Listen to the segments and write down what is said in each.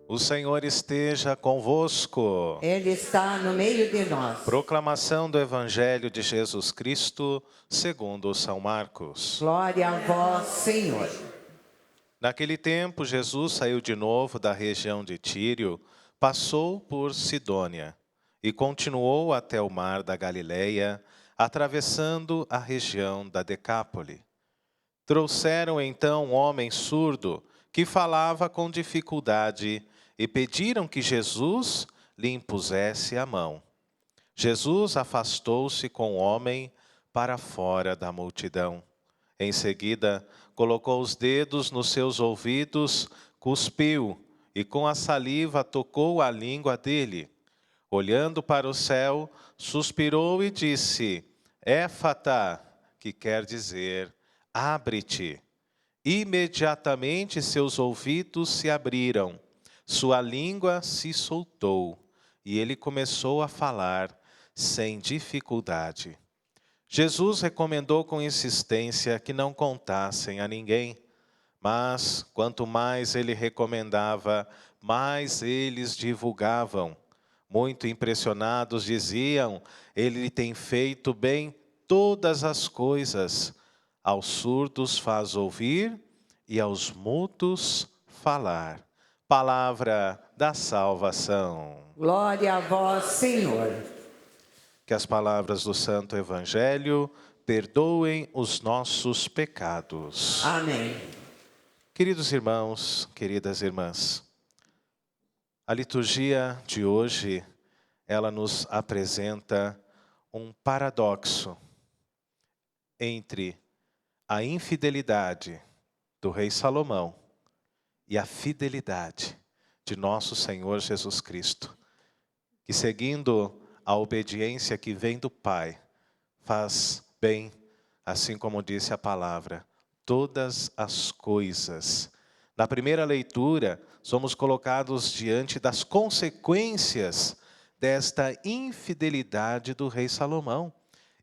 O Senhor esteja convosco. Ele está no meio de nós. Proclamação do Evangelho de Jesus Cristo, segundo São Marcos. Glória a vós, Senhor. Naquele tempo, Jesus saiu de novo da região de Tírio, passou por Sidônia e continuou até o mar da Galileia, atravessando a região da Decápole. Trouxeram então um homem surdo que falava com dificuldade e pediram que Jesus lhe impusesse a mão. Jesus afastou-se com o homem para fora da multidão. Em seguida, colocou os dedos nos seus ouvidos, cuspiu e com a saliva tocou a língua dele. Olhando para o céu, suspirou e disse: Éfata, que quer dizer, abre-te. Imediatamente seus ouvidos se abriram, sua língua se soltou e ele começou a falar sem dificuldade. Jesus recomendou com insistência que não contassem a ninguém, mas quanto mais ele recomendava, mais eles divulgavam. Muito impressionados diziam: ele tem feito bem todas as coisas. Aos surdos faz ouvir e aos mudos falar. Palavra da salvação. Glória a vós, Senhor. Que as palavras do Santo Evangelho perdoem os nossos pecados. Amém. Queridos irmãos, queridas irmãs, a liturgia de hoje, ela nos apresenta um paradoxo entre a infidelidade do rei Salomão e a fidelidade de nosso Senhor Jesus Cristo, que seguindo a obediência que vem do Pai, faz bem, assim como disse a palavra, todas as coisas. Na primeira leitura, somos colocados diante das consequências desta infidelidade do rei Salomão.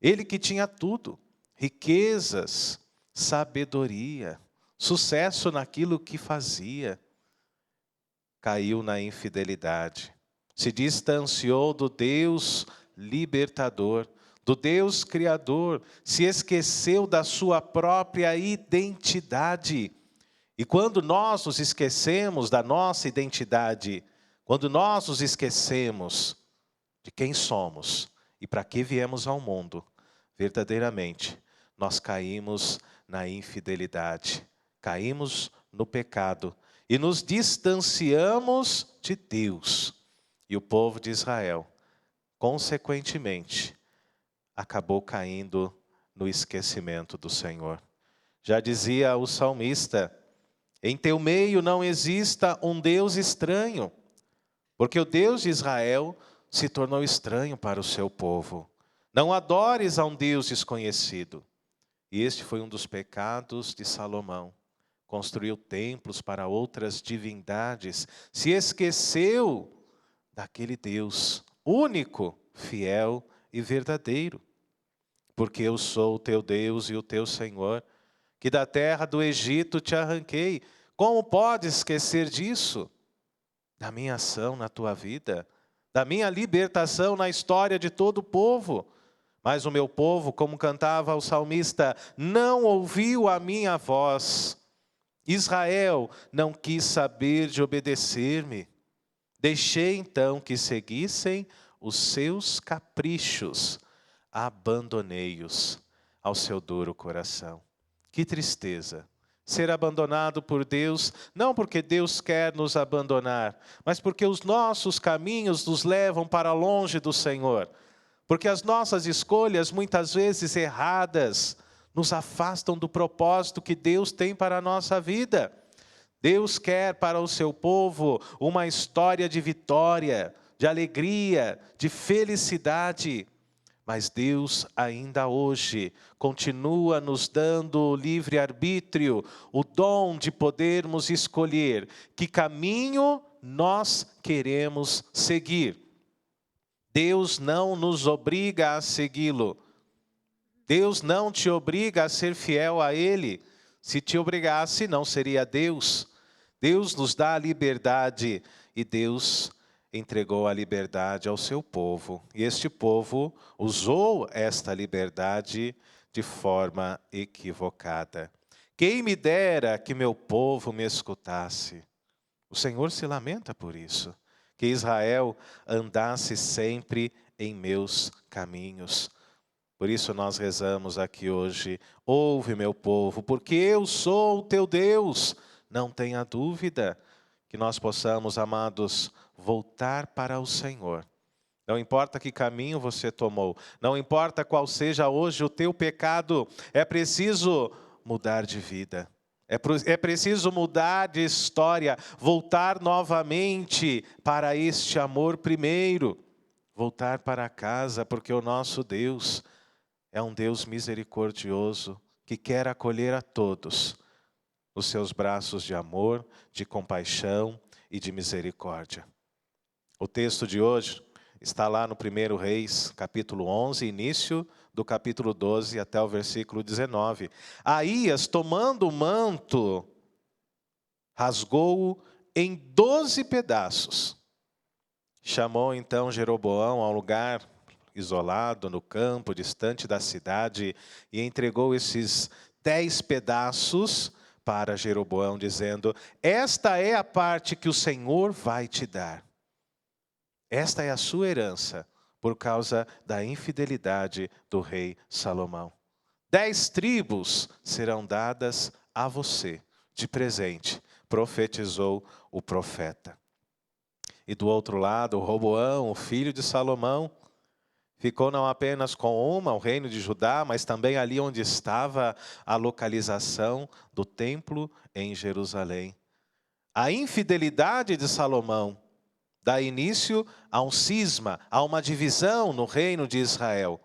Ele que tinha tudo, riquezas, sabedoria, sucesso naquilo que fazia, caiu na infidelidade. Se distanciou do Deus libertador, do Deus criador, se esqueceu da sua própria identidade. E quando nós nos esquecemos da nossa identidade, quando nós nos esquecemos de quem somos e para que viemos ao mundo, verdadeiramente, nós caímos na infidelidade, caímos no pecado e nos distanciamos de Deus. E o povo de Israel, consequentemente, acabou caindo no esquecimento do Senhor. Já dizia o salmista: em teu meio não exista um Deus estranho, porque o Deus de Israel se tornou estranho para o seu povo. Não adores a um Deus desconhecido. E este foi um dos pecados de Salomão. Construiu templos para outras divindades, se esqueceu daquele Deus único, fiel e verdadeiro. Porque eu sou o teu Deus e o teu Senhor, que da terra do Egito te arranquei. Como podes esquecer disso? Da minha ação na tua vida, da minha libertação na história de todo o povo. Mas o meu povo, como cantava o salmista, não ouviu a minha voz. Israel não quis saber de obedecer-me. Deixei então que seguissem os seus caprichos. Abandonei-os ao seu duro coração. Que tristeza ser abandonado por Deus, não porque Deus quer nos abandonar, mas porque os nossos caminhos nos levam para longe do Senhor. Porque as nossas escolhas, muitas vezes erradas, nos afastam do propósito que Deus tem para a nossa vida. Deus quer para o seu povo uma história de vitória, de alegria, de felicidade. Mas Deus ainda hoje continua nos dando o livre-arbítrio, o dom de podermos escolher que caminho nós queremos seguir. Deus não nos obriga a segui-lo. Deus não te obriga a ser fiel a Ele. Se te obrigasse, não seria Deus. Deus nos dá a liberdade e Deus entregou a liberdade ao seu povo. E este povo usou esta liberdade de forma equivocada. Quem me dera que meu povo me escutasse. O Senhor se lamenta por isso. Que Israel andasse sempre em meus caminhos. Por isso nós rezamos aqui hoje: ouve, meu povo, porque eu sou o teu Deus. Não tenha dúvida que nós possamos, amados, voltar para o Senhor. Não importa que caminho você tomou, não importa qual seja hoje o teu pecado, é preciso mudar de vida. É preciso mudar de história, voltar novamente para este amor primeiro. Voltar para casa, porque o nosso Deus é um Deus misericordioso, que quer acolher a todos nos seus braços de amor, de compaixão e de misericórdia. O texto de hoje está lá no 1 Reis, capítulo 11, início do capítulo 12 até o versículo 19. Aías, tomando o manto, rasgou-o em 12 pedaços. Chamou então Jeroboão a um lugar isolado, no campo, distante da cidade, e entregou esses 10 pedaços para Jeroboão, dizendo: esta é a parte que o Senhor vai te dar. Esta é a sua herança, por causa da infidelidade do rei Salomão. 10 tribos serão dadas a você, de presente, profetizou o profeta. E do outro lado, Roboão, o filho de Salomão, ficou não apenas com o reino de Judá, mas também ali onde estava a localização do templo em Jerusalém. A infidelidade de Salomão dá início a um cisma, a uma divisão no reino de Israel.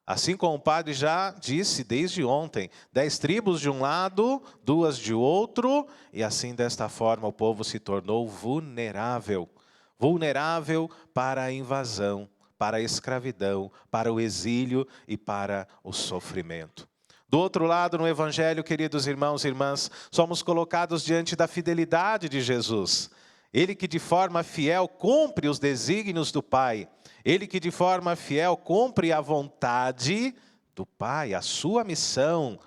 Assim como o padre já disse desde ontem, 10 tribos de um lado, 2 de outro, e assim desta forma o povo se tornou vulnerável. Vulnerável para a invasão, para a escravidão, para o exílio e para o sofrimento. Do outro lado, no Evangelho, queridos irmãos e irmãs, somos colocados diante da fidelidade de Jesus. Ele que de forma fiel cumpre os desígnios do Pai. Ele que de forma fiel cumpre a vontade do Pai, a sua missão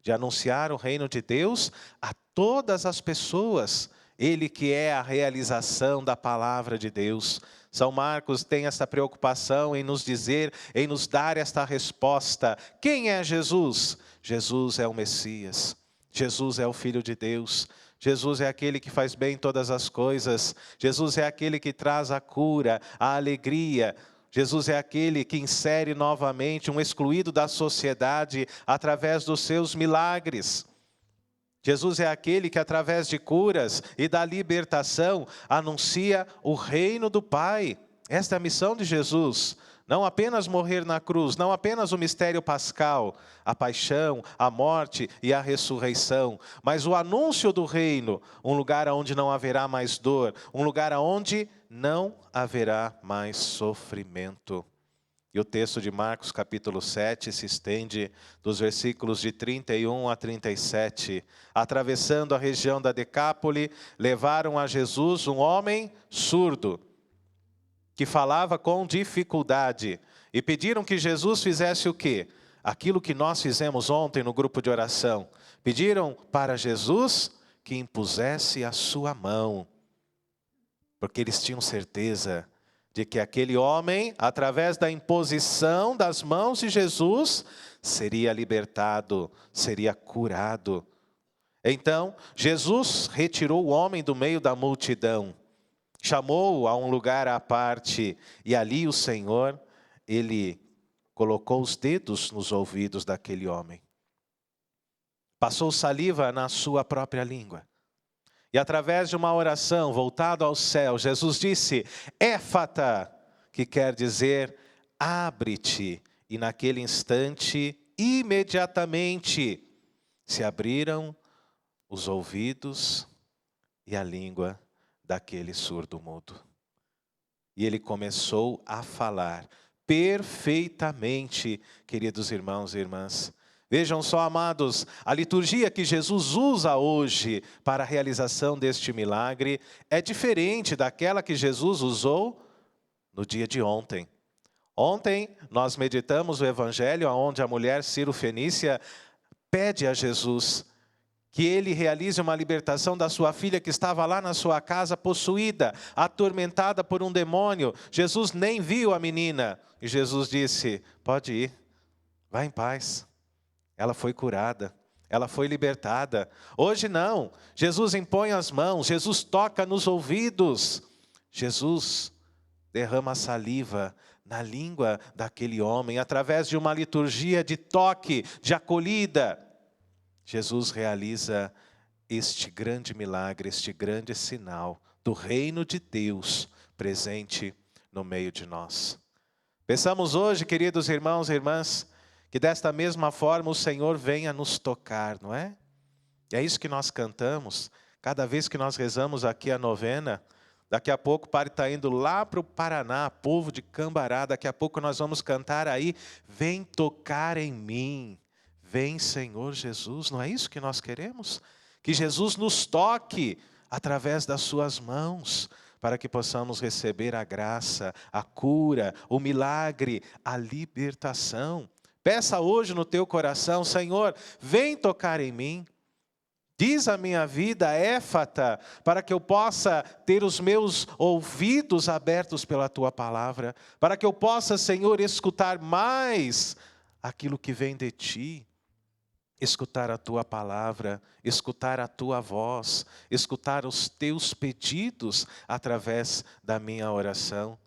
de anunciar o reino de Deus a todas as pessoas. Ele que é a realização da palavra de Deus. São Marcos tem essa preocupação em nos dizer, em nos dar esta resposta. Quem é Jesus? Jesus é o Messias. Jesus é o Filho de Deus. Jesus é aquele que faz bem todas as coisas. Jesus é aquele que traz a cura, a alegria. Jesus é aquele que insere novamente um excluído da sociedade através dos seus milagres. Jesus é aquele que, através de curas e da libertação, anuncia o reino do Pai. Esta é a missão de Jesus. Não apenas morrer na cruz, não apenas o mistério pascal, a paixão, a morte e a ressurreição, mas o anúncio do reino, um lugar onde não haverá mais dor, um lugar onde não haverá mais sofrimento. E o texto de Marcos capítulo 7 se estende dos versículos de 31 a 37. Atravessando a região da Decápole, levaram a Jesus um homem surdo, que falava com dificuldade, e pediram que Jesus fizesse o quê? Aquilo que nós fizemos ontem no grupo de oração. Pediram para Jesus que impusesse a sua mão, porque eles tinham certeza de que aquele homem, através da imposição das mãos de Jesus, seria libertado, seria curado. Então, Jesus retirou o homem do meio da multidão, chamou-o a um lugar à parte, e ali o Senhor, Ele colocou os dedos nos ouvidos daquele homem. Passou saliva na sua própria língua. E através de uma oração voltada ao céu, Jesus disse, Éfata, que quer dizer, abre-te. E naquele instante, imediatamente, se abriram os ouvidos e a língua daquele surdo mudo. E ele começou a falar perfeitamente, queridos irmãos e irmãs, Vejam só, amados, a liturgia que Jesus usa hoje para a realização deste milagre é diferente daquela que Jesus usou no dia de ontem. Ontem nós meditamos o evangelho onde a mulher Ciro-fenícia pede a Jesus que ele realize uma libertação da sua filha que estava lá na sua casa possuída, atormentada por um demônio. Jesus nem viu a menina e Jesus disse: pode ir, vá em paz. Ela foi curada, ela foi libertada. Hoje não, Jesus impõe as mãos, Jesus toca nos ouvidos, Jesus derrama saliva na língua daquele homem, através de uma liturgia de toque, de acolhida. Jesus realiza este grande milagre, este grande sinal do reino de Deus presente no meio de nós. Pensamos hoje, queridos irmãos e irmãs, que desta mesma forma o Senhor venha nos tocar, não é? E é isso que nós cantamos, cada vez que nós rezamos aqui a novena. Daqui a pouco o Padre está indo lá para o Paraná, povo de Cambará, daqui a pouco nós vamos cantar aí, vem tocar em mim, vem Senhor Jesus, não é isso que nós queremos? Que Jesus nos toque através das suas mãos, para que possamos receber a graça, a cura, o milagre, a libertação. Peça hoje no teu coração: Senhor, vem tocar em mim. Diz a minha vida, éfata, para que eu possa ter os meus ouvidos abertos pela Tua palavra, para que eu possa, Senhor, escutar mais aquilo que vem de Ti, escutar a Tua palavra, escutar a Tua voz, escutar os Teus pedidos através da minha oração.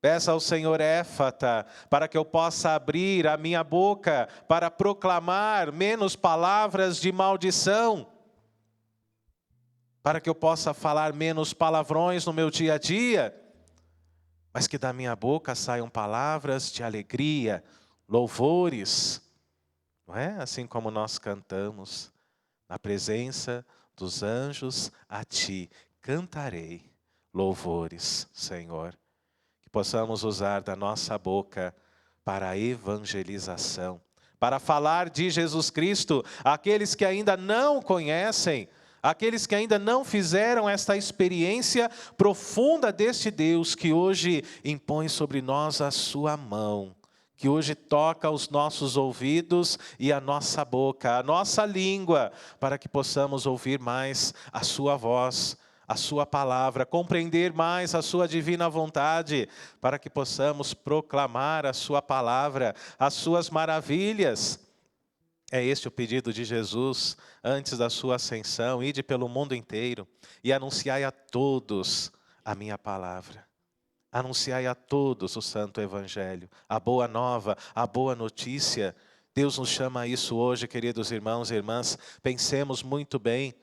Peça ao Senhor éfata, para que eu possa abrir a minha boca para proclamar menos palavras de maldição, para que eu possa falar menos palavrões no meu dia a dia, mas que da minha boca saiam palavras de alegria, louvores, não é? Assim como nós cantamos, na presença dos anjos a Ti cantarei louvores, Senhor. Que possamos usar da nossa boca para a evangelização, para falar de Jesus Cristo àqueles que ainda não conhecem, aqueles que ainda não fizeram esta experiência profunda deste Deus que hoje impõe sobre nós a sua mão, que hoje toca os nossos ouvidos e a nossa boca, a nossa língua, para que possamos ouvir mais a sua voz, a sua palavra, compreender mais a sua divina vontade, para que possamos proclamar a sua palavra, as suas maravilhas. É este o pedido de Jesus antes da sua ascensão: ide pelo mundo inteiro e anunciai a todos a minha palavra. Anunciai a todos o santo evangelho, a boa nova, a boa notícia. Deus nos chama a isso hoje, queridos irmãos e irmãs. Pensemos muito bem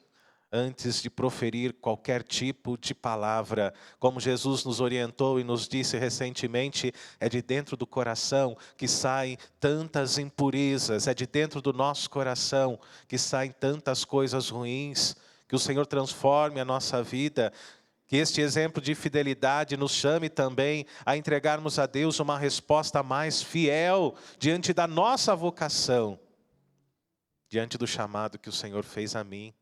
antes de proferir qualquer tipo de palavra. Como Jesus nos orientou e nos disse recentemente, é de dentro do coração que saem tantas impurezas, é de dentro do nosso coração que saem tantas coisas ruins. Que o Senhor transforme a nossa vida, que este exemplo de fidelidade nos chame também a entregarmos a Deus uma resposta mais fiel diante da nossa vocação, diante do chamado que o Senhor fez a mim,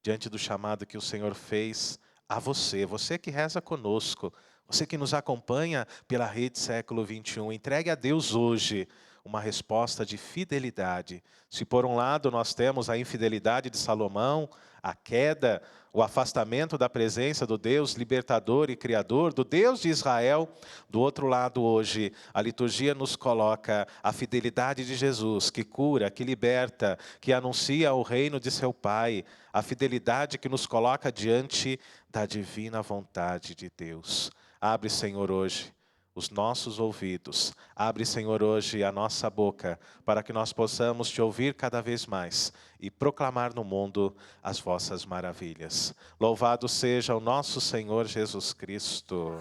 diante do chamado que o Senhor fez a você, você que reza conosco, você que nos acompanha pela Rede Século XXI, entregue a Deus hoje uma resposta de fidelidade. Se por um lado nós temos a infidelidade de Salomão, a queda, o afastamento da presença do Deus libertador e criador, do Deus de Israel, do outro lado hoje, a liturgia nos coloca a fidelidade de Jesus, que cura, que liberta, que anuncia o reino de seu Pai, a fidelidade que nos coloca diante da divina vontade de Deus. Abre, Senhor, hoje os nossos ouvidos, abre, Senhor, hoje a nossa boca, para que nós possamos Te ouvir cada vez mais e proclamar no mundo as vossas maravilhas. Louvado seja o nosso Senhor Jesus Cristo.